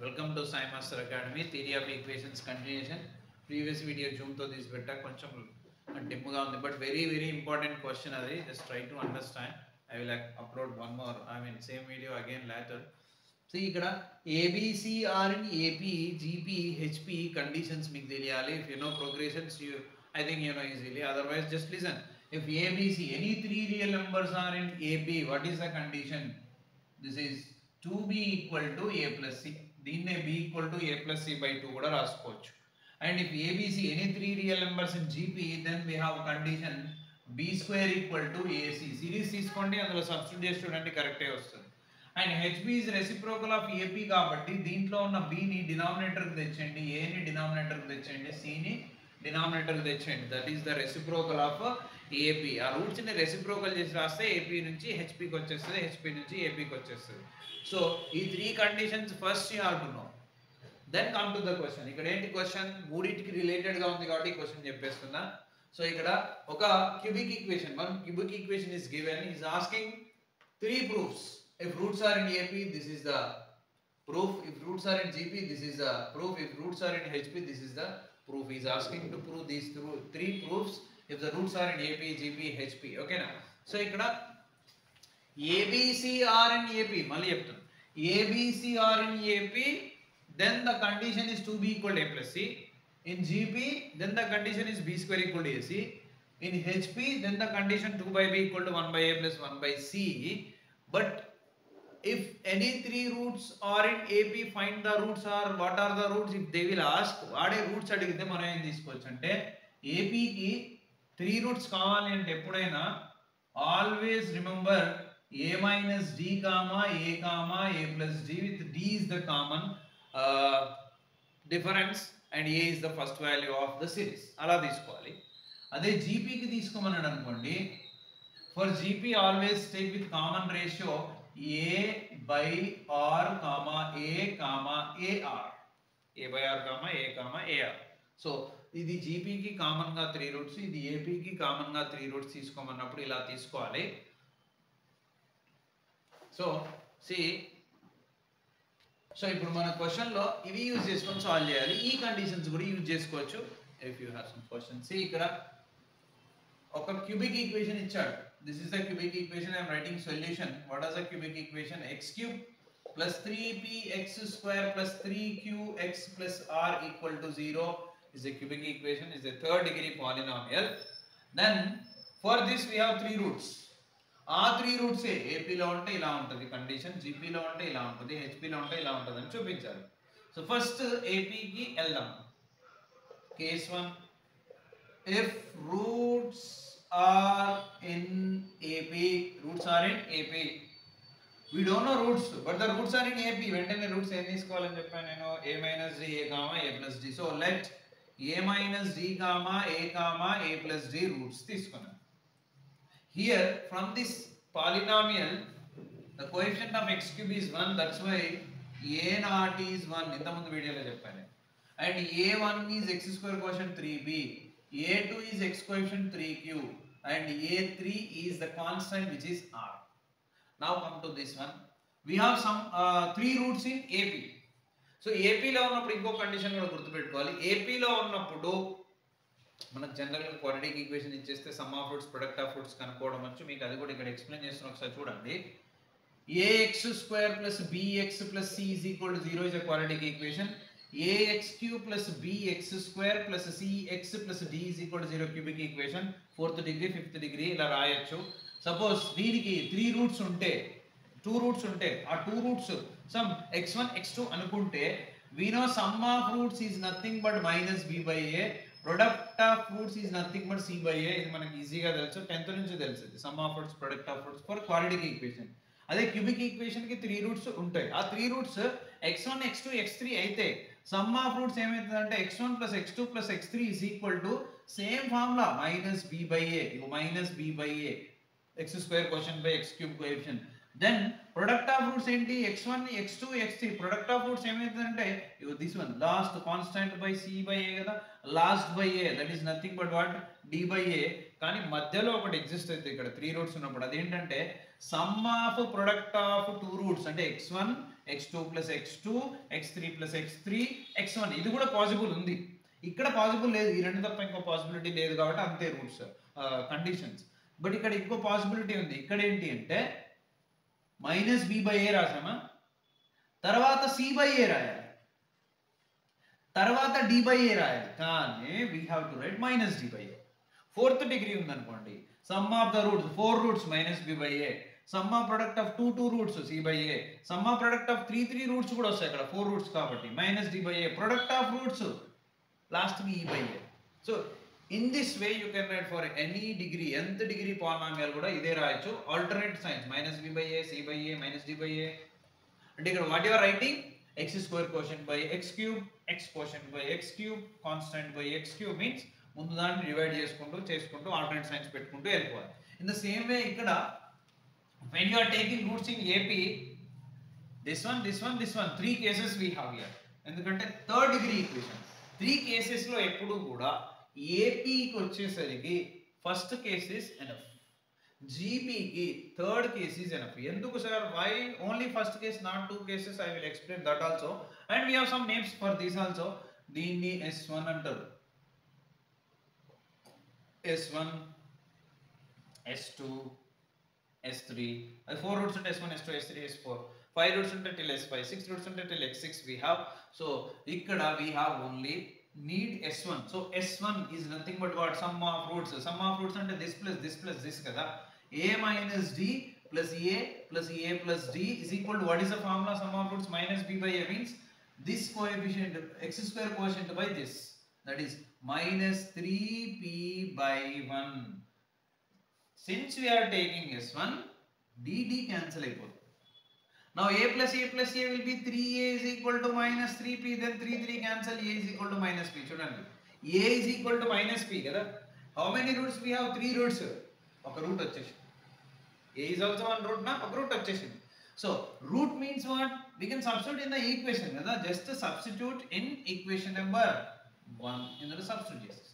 Welcome to Sai Master Academy, Theory of Equations continuation. Previous video zoom to this beta కొంచెం dim గా ఉంది, but very important question అది. Just try to understand. I will upload one more, same video again later. See ఇక్కడ ABC are in AP, GP, HP conditions మీకు తెలియాలి. If you know progressions, I think you know easily. Otherwise just listen. If ABC, any three real numbers are in AB, what is the condition? This is 2b equal to a plus c. దీన్నే b equal to a plus c by 2 కూడా రాసుకోవచ్చు. And if ABC, any three real numbers in GP, then we have condition b square equal to ac. Series తీసుకోండి, అందులో substitute చేసి చూడండి, కరెక్టే వస్తుంది. And HB is reciprocal of AP కాబట్టి దీంట్లో ఉన్న b ని డినామినేటర్కి తెచ్చండి, a ని డినామినేటర్కి తెచ్చండి, c ని డినామినేటర్కి తెచ్చండి. That is the reciprocal of AP. ఆ రూట్స్ ని రెసిప్రోకల్ చేసి రాస్తే AP నుంచి HPకి వచ్చేస్తుంది, HP నుంచి APకి వచ్చేస్తుంది. సో ఈ three conditions first you have to know. Then come to the question. ఇక్కడ ఏంటి క్వశ్చన్, మూడింటికి రిలేటెడ్ గా ఉంది కాబట్టి క్వశ్చన్ చెప్పేస్తున్నా. సో ఇక్కడ ఒక cubic equation, one cubic equation is given. Is asking three proofs. If roots are in AP, this is the proof. If roots are in GP, this is the proof. If roots are in HP, this is the proof. He is asking to prove these three proofs if the roots are in AP, GP, HP. Okay na? So ikkada ABC are in AP. Malli cheptanu. ABC are in AP, then the condition is 2b equal to a plus c. In GP, then the condition is b square equal to ac. In HP, then the condition 2 by b equal to 1 by a plus 1 by c. But if any three roots are in AP, find the roots. Or what are the roots? If they will ask what are roots అడిగితే మనం ఏం తీసుకోవచ్చు అంటే AP కి three roots కావాలి అంటే ఎప్పుడైనా always remember a minus d comma a plus d with d is the common difference and a is the first value of the series. అలా తీసుకోవాలి. అదే GP కి తీసుకోమన్నాడు అనుకోండి, for GP always take with common ratio a by r comma a comma ar, a by r comma a comma ar. So ఇది GP కి common గా three roots, ఇది AP కి కామన్ గా త్రీ రూట్స్ తీసుకోమన్నప్పుడు ఇలా తీసుకోవాలి. సో ఇప్పుడు మన క్వశ్చన్ లో ఇవి యూజ్ చేసుకొని సాల్వ్ చేయాలి. ఈ కండిషన్స్ కూడా యూజ్ చేసుకోవచ్చు. If you have some question, ఇక్కడ ఒక క్యూబిక్ ఈక్వేషన్ ఇచ్చాడు. This is the cubic equation. I am writing solution. What is the cubic equation? X cube plus 3px square plus 3qx plus r equal to 0 is a cubic equation. Is a third degree polynomial. Then for this we have three roots. ఆ three roots AP లో ఉంటే ఇలా ఉంటుంది condition, GP లో ఉంటే ఇలా ఉంటుంది, HP లో ఉంటే ఇలా ఉంటుంది అని చూపించాలి. సో ఫస్ట్ AP కి వెళ్దాం. Case 1, if roots are in AP, roots are in AP. We don't know roots, but the roots are in AP. వెంటనే రూట్స్ ఏం తీసుకోవాలని చెప్పాను నేను, a minus d a comma a plus d. So let a minus d comma a plus d roots తీసుకున్నాను. Here from this polynomial the coefficient of x cube is 1, that's why a naught is 1. ఇంత ముందు వీడియోలో చెప్పాను. And a1 is x square quotient 3b, a2 is x coefficient 3q, and a3 is the constant which is r. Now come to this one. We have some three roots in AP. So AP లో ఉన్నప్పుడు ఇంకో condition కూడా గుర్తుపెట్టుకోవాలి. AP లో ఉన్నప్పుడు మనకు general గా quadratic equation ఇచ్చేస్తే some of roots product of roots కనుక్కోవడం వచ్చు. మీకు అది కూడా ఇక్కడ ఎక్స్ప్లెయిన్ చేస్తున్నా, ఒకసారి చూడండి. ax square plus bx plus c is equal to 0 is a quadratic equation. ax cube plus bx square plus cx plus d is equal to 0 cubic equation. 4th degree 5th degree ఇలా రాయొచ్చు. Suppose దీనికి three roots ఉంటే, two roots ఉంటే, ఆ two roots some x1 x2 అనుకుంటే, we know sum of roots is nothing but minus b by a, product of roots is nothing but c by a. ఇది మనకి ఈజీగా తెలుసు, 10th నుంచి తెలుస్తుంది. Some of roots product of roots for quadratic equation. అదే cubic equation కి three roots ఉంటాయి. ఆ three roots x1 x2 x3 అయితే సమ్ ఆఫ్ రూట్స్ ఏమవుతుందంటే x1 plus x2 plus x3 is equal to same formula minus b by a. minus b by a, x square quotient by x cube coefficient. Then product of roots ఏంటి, x1 x2 x3. Product of roots ఏమవుతుందంటే this one last constant by c by a కదా, last by a, that is nothing but what d by a. కానీ మధ్యలో ఒకటి exist అయితే ఇక్కడ three roots ఉన్నప్పుడు అదేంటంటే some of product of two roots అంటే x1 x2 plus x2 x3 plus x3 x1 ఇది కూడా పాసిబుల్ ఉంది. ఇక్కడ పాసిబుల్ లేదు, ఈ రెండు తప్ప ఇంకో పాసిబిలిటీ లేదు కాబట్టి అంతే రూట్స్ కండిషన్స్. బట్ ఇక్కడ ఇంకో పాసిబిలిటీ ఉంది. ఇక్కడ ఏంటి అంటే మైనస్ బి బై ఏ రాసామా, తర్వాత సి బై ఏ రాయాలి, తర్వాత డి బై ఏ రాయాలి, కానీ we have to write minus d by a. Fourth degree ఉందనుకోండి, sum of the roots 4 roots minus b by a, sum of product of 2 roots c by a, sum of product of 3 roots కూడా వస్తాయి ఇక్కడ 4 roots కాబట్టి minus d by a, product of roots last కి e by a. So in this way you can write for any degree, nth degree polynomial కూడా ఇదే రాయొచ్చు. Alternate signs minus b by a, c by a, minus d by a. అంటే ఇక్కడ what you are writing x square quotient by x cube, x quotient by x cube, constant by x cube means ముందు దాన్ని divide చేసుకుంటూ alternate science పెట్టుకుంటూ వెళ్ళిపోవాలి. In the same way ఇక్కడ when you are taking roots in AP, this one, 3 cases we have here. ఎందుకంటే third degree equation 3 cases లో ఎప్పుడు కూడా AP కి వచ్చేసరికి first case is enough, GP ki third case is enough. Enduku sir, why only first case, not 2 cases? I will explain that also. And we have some names for these also. Deenni S1 antaru, S1, S2, S3. 4 roots unte S1, S2, S3, S4. 5 roots unte till S5. 6 roots unte till X6 we have. So ikkada we have only need S1. So S1 is nothing but what? Sum of roots. Sum of roots ante this plus this kada. A minus D plus A plus A plus D is equal to what is the formula? Sum of roots minus B by A means this coefficient x square quotient by this, that is minus 3p by 1. Since we are taking S1, D cancel అయిపోతుంది. Now A plus A will be 3A is equal to minus 3p, then 3 cancel, A is equal to minus p. చూడండి, A is equal to minus p కదా. How many roots we have? 3 roots. ఒక route వచ్చేసింది. A is also one root na, ఒక route వచ్చేసింది. So root means what? We can substitute in the equation కదా. Just substitute in equation number 1 ఇందులో substitute చేసేసి.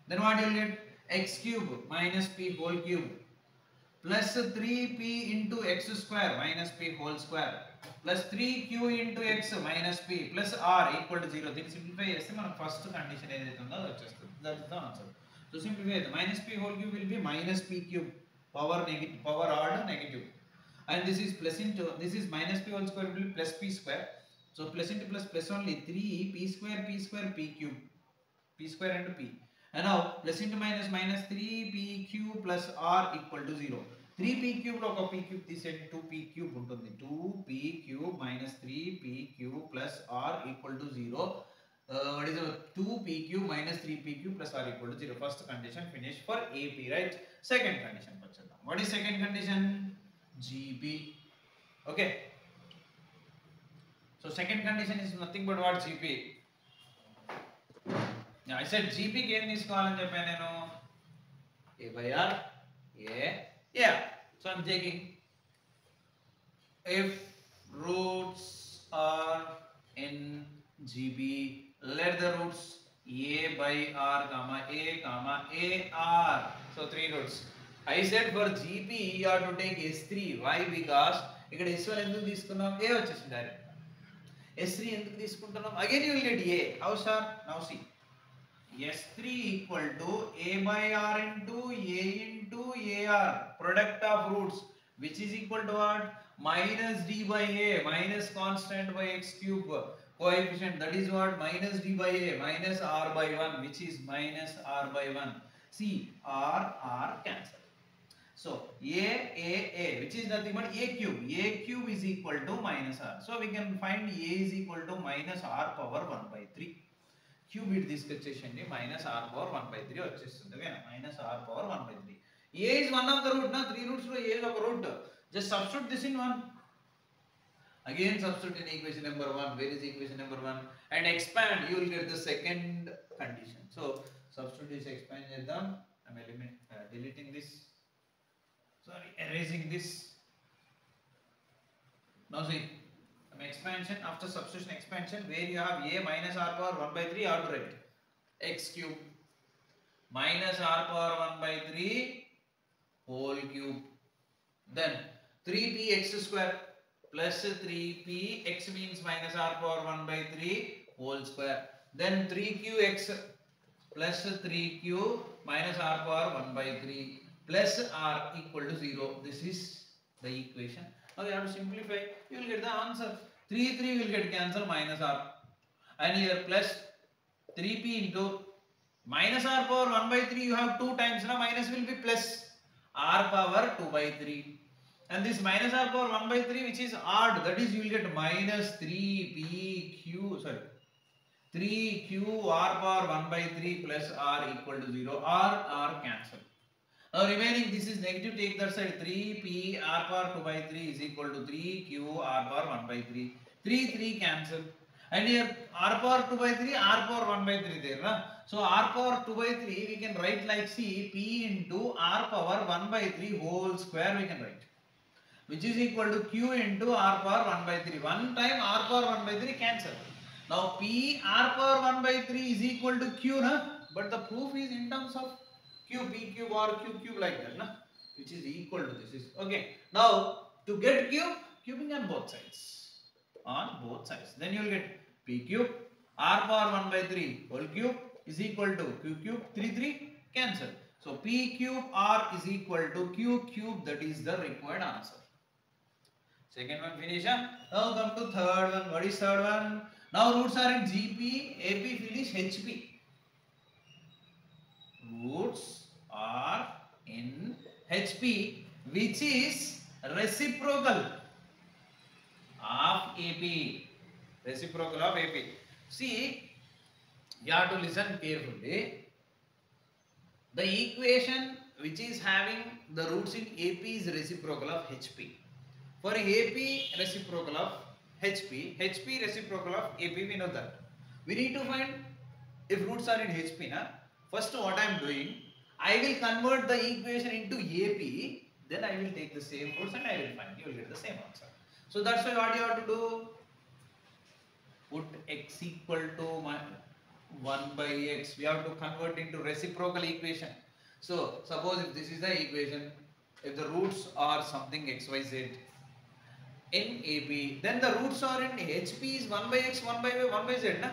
Then what you will get? X cube minus p whole cube plus 3p into x square minus p whole square plus 3q into x minus p plus r equal to 0. దీన్ని simplify చేస్తే మనకు first condition ఏదైతే ఉందో అది వచ్చేస్తుంది. That is the answer. So simplify it. Minus p whole cube will be minus p cube, power negative, power odd negative, and this is plus into this is minus p whole square will be plus p square. So plus into plus only 3 p square p cube, p square into p, and now plus into minus 3 p cube plus r equal to 0. 3 p cube లో ఒక p cube తీసేయండి, 2 p cube ఉంటుంది. 2 p cube minus 3 p cube plus r equal to 0. What is the 2 p cube minus 3 p cube plus r equal to 0. First condition finished for AP, right? Second condition pachadam. What is second condition? GP. Okay. So second condition is nothing but what? GP. Now I said GP ki em teesukovalani cheppanu nenu A by R, A. Yeah. So I'm taking if roots are in GP, let the roots A by R comma A comma A R. So 3 roots. I said for GP you have to take S3. Why? Because ఇక్కడ S1 ఎందుకు తీసుకున్నాం? A వచ్చేసింది direct. S3 ఎందుకు తీసుకుంటున్నాం? Again you will get A. How sir? Now see. S3 equal to A by R into A into AR. Product of roots which is equal to what? Minus D by A minus constant by x cube. Coefficient, that is what? Minus D by A minus R by 1, which is minus R by 1. See, R cancel. So A which is nothing but A cube is equal to minus R. So we can find A is equal to minus R power 1 by 3. Cube it తీసుకొచ్చేసింది minus R power 1 by 3 వచ్చేస్తుంది. ఓకేనా? minus R power 1 by 3. A is one of the root na, 3 roots lo A is ఒక root. Just substitute this in 1. Again substitute in equation number 1. Where is equation number 1? And expand, you will get the second condition. So substitute this, expand cheddam. I am deleting this. Sorry, erasing this. Now see, expansion, after substitution expansion, where you have A minus R power 1 by 3, how to write? X cube minus R power 1 by 3 whole cube. Then 3p x square plus 3p, x means minus r power 1 by 3 whole square. Then 3qx plus 3q minus r power 1 by 3 plus r equal to 0. This is the equation. Now you have to simplify. You will get the answer. 3 will get cancelled minus r. And here plus 3p into minus r power 1 by 3 you have 2 times. Now minus will be plus r power 2 by 3. And this minus r power 1 by 3 which is odd, that is you will get minus 3q r power 1 by 3 plus r equal to 0. R cancel. Now remaining this is negative, take that side. 3p r power 2 by 3 is equal to 3q r power 1 by 3. 3 cancel. And here r power 2 by 3, r power 1 by 3 there. Na? So r power 2 by 3 we can write like c p into r power 1 by 3 whole square we can write. Which is equal to q into r power 1 by 3. One time r power 1 by 3 cancel. Now p r power 1 by 3 is equal to q, na? But the proof is in terms of q, p cube or q cube like that, na? Which is equal to this. Okay. Now to get cube, cubing on both sides. Then you will get p cube r power 1 by 3 whole cube is equal to q cube. 3 cancel. So p cube r is equal to q cube. That is the required answer. Second one finish. Now come to third one. What is third one? Now roots are in GP, AP finish HP. Roots are in HP which is reciprocal of AP. Reciprocal of AP. See, you have to listen carefully. The equation which is having the roots in AP is reciprocal of HP. For AP reciprocal of HP reciprocal of AP, we know that. We need to find if roots are in HP. Na? First what I am doing, I will convert the equation into AP, then I will take the same roots and I will find. You will get the same answer. So that's why what you have to do, put x equal to 1 by x. We have to convert into reciprocal equation. So suppose if this is the equation, if the roots are something xyz in AP, then the roots are in HP is 1 by x, 1 by z. Na?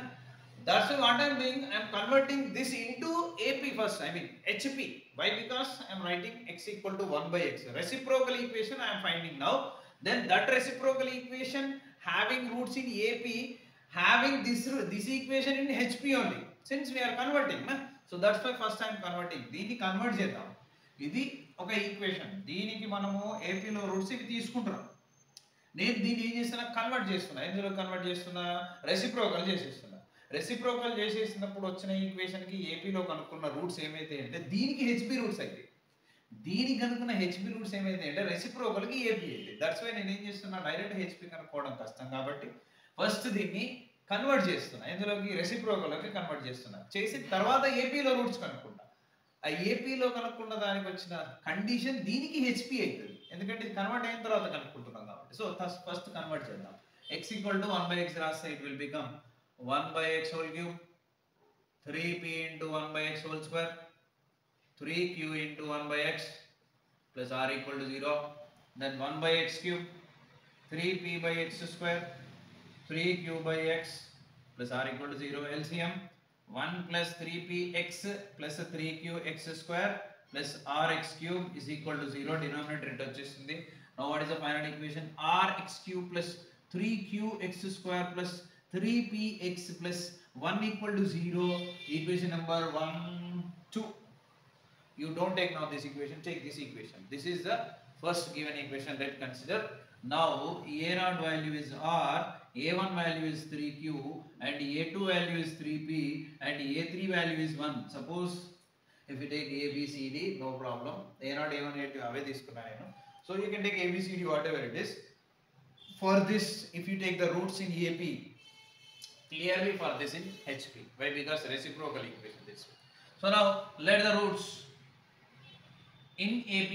That's why what I am doing, I am converting this into AP first, I mean HP. Why? Because I am writing x equal to 1 by x. Reciprocal equation I am finding now. Then that reciprocal equation having roots in AP, having this equation in HP only. Since we are converting, na? So that's why first I am converting. దీన్ని convert చేద్దాం. ఇది ఒక equation. దీనికి మనము AP లో roots ఇవి తీసుకుంటాం. నేను దీన్ని ఏం చేస్తున్నా, కన్వర్ట్ చేస్తున్నా. ఎందులో కన్వర్ట్ చేస్తున్నా, రెసిప్రోకల్ చేసేస్తున్నా. రెసిప్రోకల్ చేసేసినప్పుడు వచ్చిన ఈక్వేషన్ కి ఏపీలో కనుక్కున్న రూట్స్ ఏమైతే అంటే దీనికి హెచ్పి రూట్స్ అయితే, దీనికి కనుక్కున్న హెచ్పి రూట్స్ ఏమైతే అంటే రెసిప్రోకల్ కి ఏపీ అయితే. దట్స్ వై నేను ఏం చేస్తున్నా, డైరెక్ట్ హెచ్పి కనుక్కోవడం కష్టం కాబట్టి ఫస్ట్ దీన్ని కన్వర్ట్ చేస్తున్నా. ఎందులోకి, రెసిప్రోకల్లోకి కన్వర్ట్ చేస్తున్నా. చేసిన తర్వాత ఏపీలో రూట్స్ కనుక్కుంటా. ఆ ఏపీలో కనుక్కున్న దానికి వచ్చిన కండిషన్ దీనికి హెచ్పి అవుతుంది. ఎందుకంటే ఇది కన్వర్ట్ అయిన తర్వాత కనుక్కుంటున్నాం కాబట్టి. సో ఫస్ట్ కన్వర్ట్ చేద్దాం. x equal to 1 by x రాస్తే it will become 1 by x whole cube, 3p into 1 by x whole square, 3q into 1 by x plus r equal to 0. Then 1 by x cube, 3p by x square, 3q by x plus r equal to 0. LCM 1 plus 3p x plus 3q x square plus rx cube is equal to 0. Denominator it వచ్చేస్తుంది. Now what is the final equation? Rx cube plus 3q x square plus 3px plus 1 equal to 0. Equation number 1, 2. You don't take now this equation, take this equation. This is the first given equation. Let's consider. Now a0 value is r, a1 value is 3q, and a2 value is 3p, and a3 value is 1. Suppose if you take a, b, c, d, no problem. a0, a1, a2 అవే తీసుకున్నా నేను. So you can take a, b, c, d, whatever it is. For this, if you take the roots in AP, clearly for this in HP. Why? Because reciprocal equation this way. So now let the roots in AP,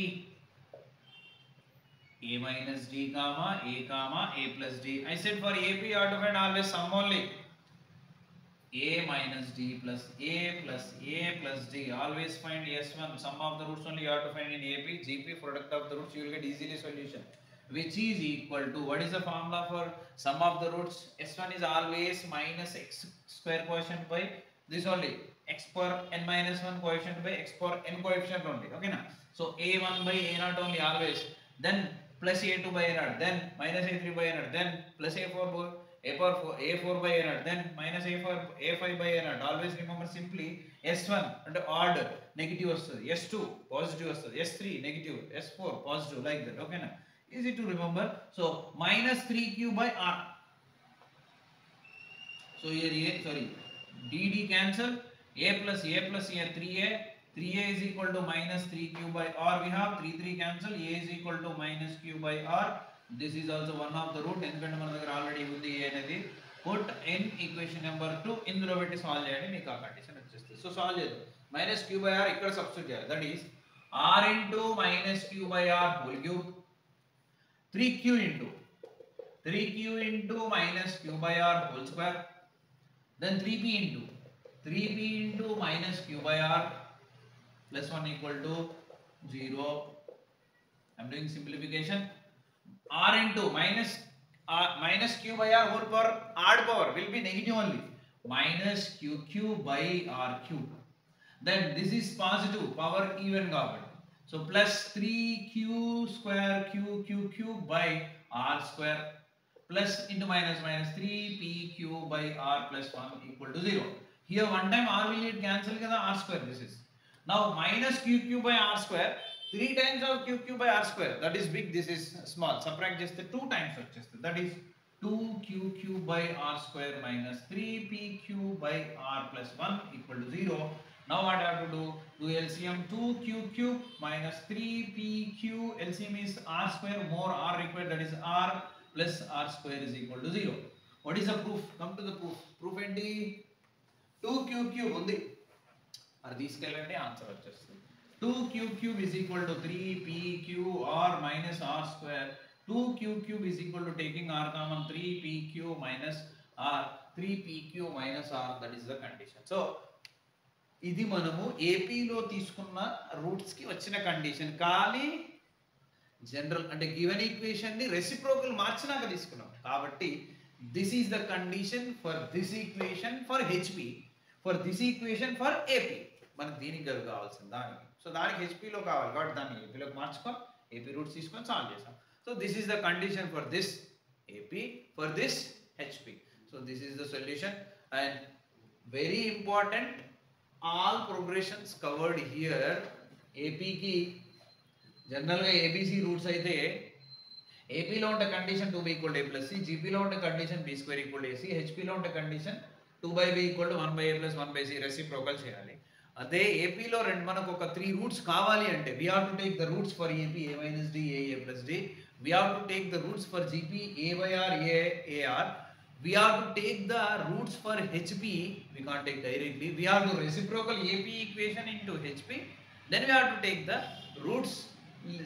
a minus d comma a plus d. I said for AP you have to find always sum only. A minus d plus a plus d. Always find S1. Sum of the roots only you have to find in AP. GP, product of the roots, you will get easily solution. which is equal to, what is the formula for sum of the roots? S1 is always minus x square quotient by this only, x power n minus 1 quotient by x power n coefficient only. Okay na? So a1 by a0 only always, then plus a2 by a0, then minus a3 by a0, then plus a4 by a4 by a0, then minus a5 by a0. Always remember simply s1 and odd negative వస్తుంది, s2 positive వస్తుంది, s3 negative, s4 positive, like that. Okay na? Easy to remember. So minus 3q by r. So here dd cancel, a plus a 3a is equal to minus 3q by r. We have 3 cancel, a is equal to minus q by r. This is also one of the root, ఎందుకంటే మన దగ్గర already ఉంది a అనేది. Put in equation number 2, ఇందులో పెట్టి solve చేయండి, మీకు ఆ కండిషన్ వచ్చేస్తుంది. సో సాల్వ్ చేద్దాం. minus q by r ఇక్కడ సబ్స్టిట్యూట్ చేయాలి, that is r into minus q by r whole cube, 3q into minus q by r whole square, then 3p into minus q by r plus 1 equal to 0. I am doing simplification. R into minus q by r whole power, odd power will be negative only, minus qq by r cube. Then this is positive, power even కాబట్టి, so plus 3q square q by r square plus into minus 3pq by r plus 1 equal to 0. Here one time r will get cancel kada, r square this is. Now minus qq by r square, 3 times of qq by r square, that is big, this is small, subtract just the 2 times వచ్చేస్తుంది, that is 2qq by r square minus 3pq by r plus 1 equal to 0. Now what I have to do LCM, 2q minus 3pq, LCM is r square more r required, that is r plus r square is equal to 0. What is the proof? Come to the proof. Proof enti 2q undi, అది తీసుకెళ్ళండి, answer వచ్చేస్తుంది. 2q is equal to 3pqr minus r square. 2q is equal to taking r common, 3pq minus r, 3pq minus r, that is the condition. So ఇది మనము ఏపీలో తీసుకున్న roots కి వచ్చిన condition, కానీ జనరల్ అంటే గివెన్ ఈక్వేషన్ ని reciprocal మార్చినాక తీసుకున్నాం కాబట్టి this is the condition for this equation for HP, for this equation for AP. మనకు దీనికి కావాల్సింది దానికి, సో దానికి హెచ్పిలో కావాలి కాబట్టి దాన్ని ఏపీలోకి మార్చుకొని ఏపీ రూట్స్ తీసుకొని సాల్వ్ చేసాం. So this is the condition for this AP, for this HP. So this is the solution. And very important, all progressions covered here. AP ki general ga ABC roots aithe AP lo unte condition 2b equal to a plus c, GP lo unte condition b square equal to ac, HP lo unte condition 2 by b equal to 1 by a plus 1 by c, reciprocal cheyali. Ade AP lo rendu manaku oka 3 roots kavali ante we have to take the roots for AP a minus d a plus d, we have to take the roots for GP a by r a r, we have to take the roots for HP, we can't take directly, we have to reciprocal AP equation into HP, then we have to take the roots,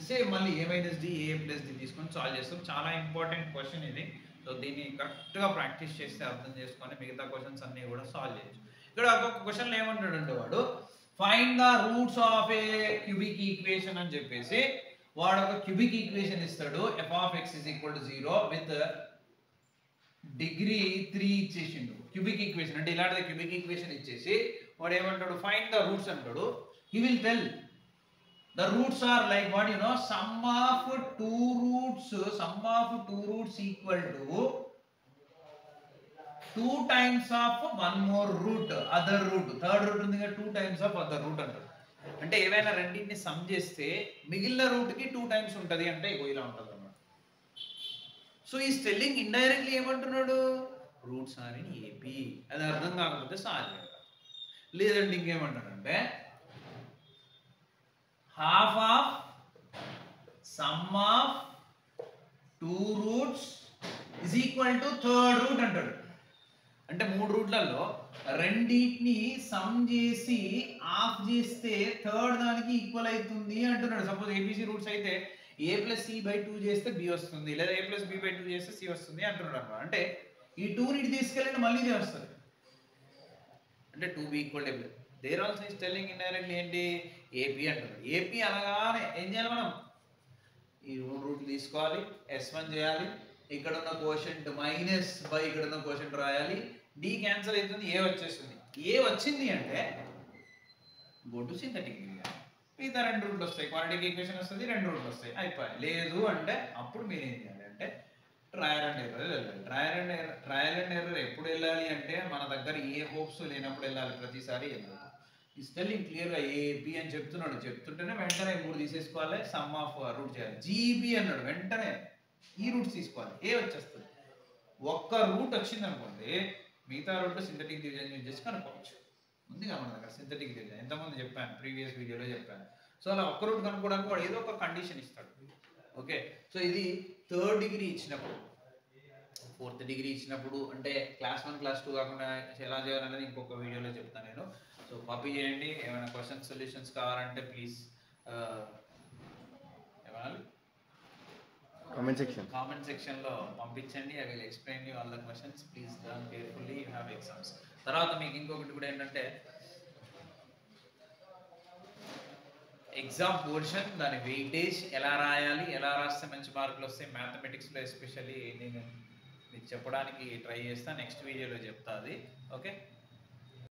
say మళ్ళీ a minus d a plus d తీసుకొని solve చేస్తాం. చాలా important question ఇది. So దీన్ని కరెక్ట్గా practice చేస్తే అర్థం చేసుకొని మిగతా క్వశ్చన్స్ అన్నీ కూడా సాల్వ్ చేయొచ్చు. ఇక్కడ ఒక్కొక్క క్వశ్చన్లో ఏమంటాడంటే వాడు find the roots of a cubic equation అని చెప్పేసి వాడు ఒక క్యూబిక్ ఈక్వేషన్ ఇస్తాడు, f of x is equal to 0 with degree 3 ఇచ్చేసిండు. క్యూబిక్ ఈక్వేషన్ అంటే ఇలాంటి క్యూబిక్ ఈక్వేషన్ ఇచ్చేసి వాడు ఏమంటాడు ఫైండ్ ద రూట్స్ అంటాడు. He will tell the roots are like what, you know, sum of two roots equal to 2 times of one more root, other root, third root ఉంది కదా, 2 times of other root అంటారు. అంటే ఏవైనా రెండింటిని some చేస్తే మిగిలిన route కి 2 times ఉంటది అంటే ఇలా ఉంటది అన్నమాట. సో ఈ స్టెల్లింగ్ ఇండైరెక్ట్లీ ఏమంటున్నాడు, రూట్స్ ఆర్ ఇన్ ఏపీ. అది అర్థం కాకపోతే సాల్వ్ చేయాలి. లేదంటే ఇంకేమంటాడంటే half of sum of two roots is equal to third root అంటాడు. అంటే 3 రూట్లలో రెండింటిని సమ్ చేసి ఆఫ్ చేస్తే థర్డ్ దానికి ఈక్వల్ అవుతుంది అంటున్నాడు. సపోజ్ ఏబిసి రూట్స్ అయితే a plus c by 2 చేస్తే b వస్తుంది, లేదా a plus b by 2 చేస్తే c వస్తుంది అంటున్నాడు అన్నమాట. అంటే ఈ 2 ని తీసుకెళ్ళండి మళ్ళీ ఇదే వస్తుంది, అంటే 2b equal to their also is telling indirectly ఏంటి ఏపీ అంటున్నాడు. ఏపీ అనగానే ఏం చేయాలి మనం, ఈ రూట్ తీసుకోవాలి, S1 చేయాలి, ఇక్కడ ఉన్న కోషెంట్ మైనస్ బై ఇక్కడ ఉన్న కోషెంట్ రాయాలి, డి క్యాన్సిల్ అవుతుంది, ఏ వచ్చేస్తుంది. ఏ వచ్చింది అంటే గో టు సింథటిక్ డివిజన్. మిగతా 2 రూట్లు వస్తాయి, క్వాడ్రాటిక్ ఈక్వేషన్ వస్తుంది, 2 రూట్లు వస్తాయి, అయిపోయాయి. లేదు అంటే అప్పుడు మీరు ఏం చేయాలి అంటే ట్రయల్ అండ్ ఎర్రర్ వెళ్ళాలి. ట్రయల్ అండ్ ఎర్రర్ ఎప్పుడు వెళ్ళాలి అంటే మన దగ్గర ఏ హోప్స్ లేనప్పుడు వెళ్ళాలి, ప్రతిసారి వెళ్ళాలి. ఈ స్పెల్లింగ్ క్లియర్గా ఏపీ అని చెప్తుంటేనే వెంటనే 3 తీసేసుకోవాలి, సమ్ ఆఫ్ రూట్ చేయాలి. జీపీ అన్నాడు వెంటనే ఈ రూట్స్ తీసుకోవాలి, ఏ వచ్చేస్తుంది. ఒక్క రూట్ వచ్చింది అనుకోండి, మిగతా రూట్ సింథటిక్ డివిజన్ యూజ్ చేసి కనుక్కోవచ్చు. ఉందిగా మన దగ్గర సింథటిక్ డివిజన్, ఎంతమంది చెప్పాను, ప్రీవియస్ వీడియోలో చెప్పాను. సో అలా ఒక్క రూట్ కనుక్కోవడానికి వాడు ఏదో ఒక కండిషన్ ఇస్తాడు. ఓకే, సో ఇది 3rd డిగ్రీ ఇచ్చినప్పుడు, 4th డిగ్రీ ఇచ్చినప్పుడు అంటే క్లాస్ 1 క్లాస్ 2 కాకుండా ఎలా చేయాలనేది ఇంకొక వీడియోలో చెప్తాను నేను. సో కాపీ చేయండి. ఏమైనా క్వశ్చన్ సొల్యూషన్స్ కావాలంటే ప్లీజ్ ఏమన్నా కామెంట్ సెక్షన్లో పంపించండి. I will explain you all the questions. Please learn carefully, you have exams. తర్వాత మీకు ఇంకొకటి కూడా ఏంటంటే ఎగ్జామ్ పోర్షన్, దాని వెయిటేజ్ ఎలా రాయాలి, ఎలా రాస్తే మంచి మార్కులు వస్తాయి మ్యాథమెటిక్స్లో ఎస్పెషల్లీ నేను మీకు చెప్పడానికి ట్రై చేస్తాను. నెక్స్ట్ వీడియోలో చెప్తా అది. ఓకే.